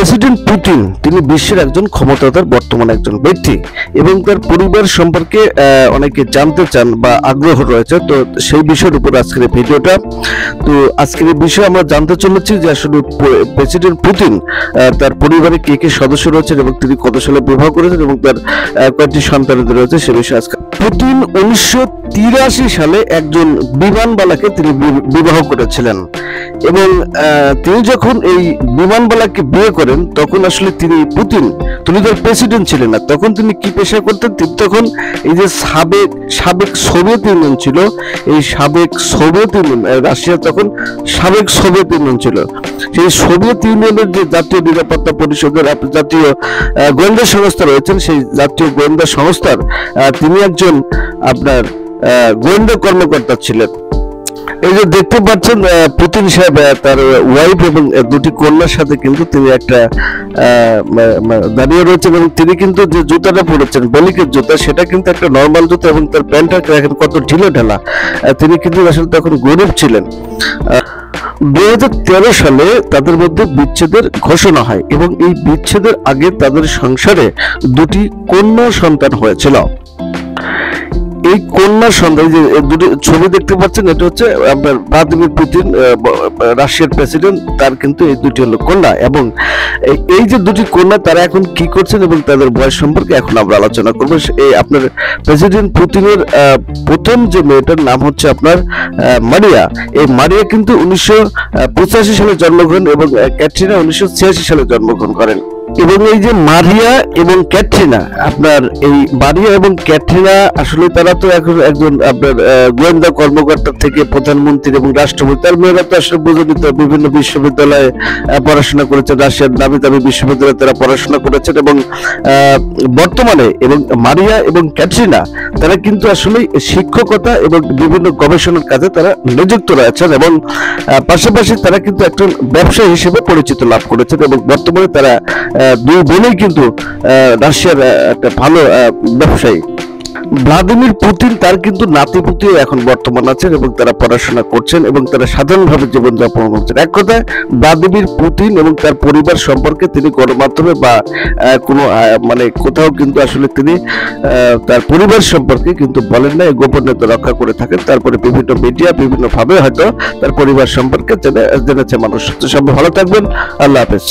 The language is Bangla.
প্রেসিডেন্ট পুতিন তিনি বিশ্বের একজন ক্ষমতাধর বর্তমান একজন ব্যক্তি এবং তার পরিবার সম্পর্কে অনেকে জানতে চান বা আগ্রহ রয়েছে। তো সেই বিষয়ের উপর আজকের এই ভিডিওটা। তো আজকের এই বিষয়ে আমরা জানতে চলেছি যে আসলে প্রেসিডেন্ট পুতিন তার পরিবারে কে কে সদস্য রয়েছেন এবং তিনি কত সালে বিবাহ করেছেন এবং তার কয়েকটি সন্তান রয়েছে সে বিষয়ে আজকে। পুতিন 1983 সালে একজন বিমানবালাকে তিনি বিবাহ করেছিলেন এবং তিনি যখন এই বিমানবালাকে বিয়ে করেন তখন আসলে তিনি তো প্রেসিডেন্ট ছিলেন না। তখন তিনি কি পেশা করতেন? তিনি তখন এই যে সাবেক সোভিয়েত ইউনিয়ন ছিল, এই সাবেক সোভিয়েত ইউনিয়ন, রাশিয়া তখন সাবেক সোভিয়েত ইউনিয়ন ছিল, সেই সোভিয়েত ইউনিয়নের যে জাতীয় নিরাপত্তা পরিষদের জাতীয় গোয়েন্দা সংস্থা রয়েছেন, সেই জাতীয় গোয়েন্দা সংস্থার তিনি একজন আপনার গোয়েন্দা কর্মকর্তা ছিলেন। এই যে দেখতে পাচ্ছেন পুতিন সাহেব তার ওয়াইফ এবং দুটি কন্যার সাথে কিন্তু তিনি একটা দাঁড়িয়ে রয়েছেন এবং তিনি কিন্তু যে জুতাটা পরেছেন বলিকের জুতা, সেটা কিন্তু একটা নর্মাল জুতা এবং তার প্যান্টটা দেখেন কত ঢিলে ঢালা। তিনি কিন্তু আসলে তখন গরিব ছিলেন। 2013 সালে তাদের মধ্যে বিচ্ছেদের ঘোষণা হয় এবং এই বিচ্ছেদের আগে তাদের সংসারে দুটি কন্যা সন্তান হয়েছিল। এই কন্যা সন্তান, যে দুটি ছবি দেখতে পাচ্ছেন, এটা হচ্ছে আপনার ভ্লাদিমির পুতিন, রাশিয়ার প্রেসিডেন্ট, তার কিন্তু এই দুটি হলো কন্যা। এবং এই যে দুটি কন্যা তারা এখন কি করছেন এবং তাদের বয়স সম্পর্কে এখন আমরা আলোচনা করবো। এই আপনার প্রেসিডেন্ট পুতিনের প্রথম যে মেয়েটার নাম হচ্ছে আপনার মারিয়া। এই মারিয়া কিন্তু 1985 সালে জন্মগ্রহণ এবং ক্যাটরিনা 1986 সালে জন্মগ্রহণ করেন। এবং এই যে মারিয়া এবং ক্যাটরিনা, আপনার এই মারিয়া এবং ক্যাটরিনা আসলে তারা তো এখন একজন আপনার গোয়েন্দা কর্মকর্তা থেকে প্রধানমন্ত্রী এবং রাষ্ট্রপতি, তার মেয়েরা তো আসলে বুঝে নিতে বিভিন্ন বিশ্ববিদ্যালয়ে পড়াশোনা করেছেন, রাশিয়ার নামি দামি বিশ্ববিদ্যালয়ে তারা পড়াশোনা করেছেন এবং বর্তমানে এবং মারিয়া এবং ক্যাটরিনা তারা কিন্তু আসলে শিক্ষকতা এবং বিভিন্ন গবেষণার কাজে তারা নিযুক্ত রয়েছেন এবং পাশাপাশি তারা কিন্তু একজন ব্যবসায়ী হিসেবে পরিচিত লাভ করেছেন এবং বর্তমানে তারা দুই বোনেই কিন্তু রাশিয়ার একটা ভালো ব্যবসায়ী। ভ্লাদিমির পুতিন তার কিন্তু নাতিপুতিও এখন বর্তমান আছেন এবং তারা পড়াশোনা করছেন এবং তারা সাধারণভাবে জীবনযাপন করছেন। এক কথায় ভ্লাদিমির পুতিন এবং তার পরিবার সম্পর্কে তিনি গণমাধ্যমে বা কোনো মানে কোথাও কিন্তু আসলে তিনি তার পরিবার সম্পর্কে কিন্তু বলেন না, গোপনীয়তা রক্ষা করে থাকেন। তারপরে বিভিন্ন মিডিয়া বিভিন্ন ভাবে হয়তো তার পরিবার সম্পর্কে জেনেছে মানুষ। সবাই ভালো থাকবেন, আল্লাহ হাফেজ।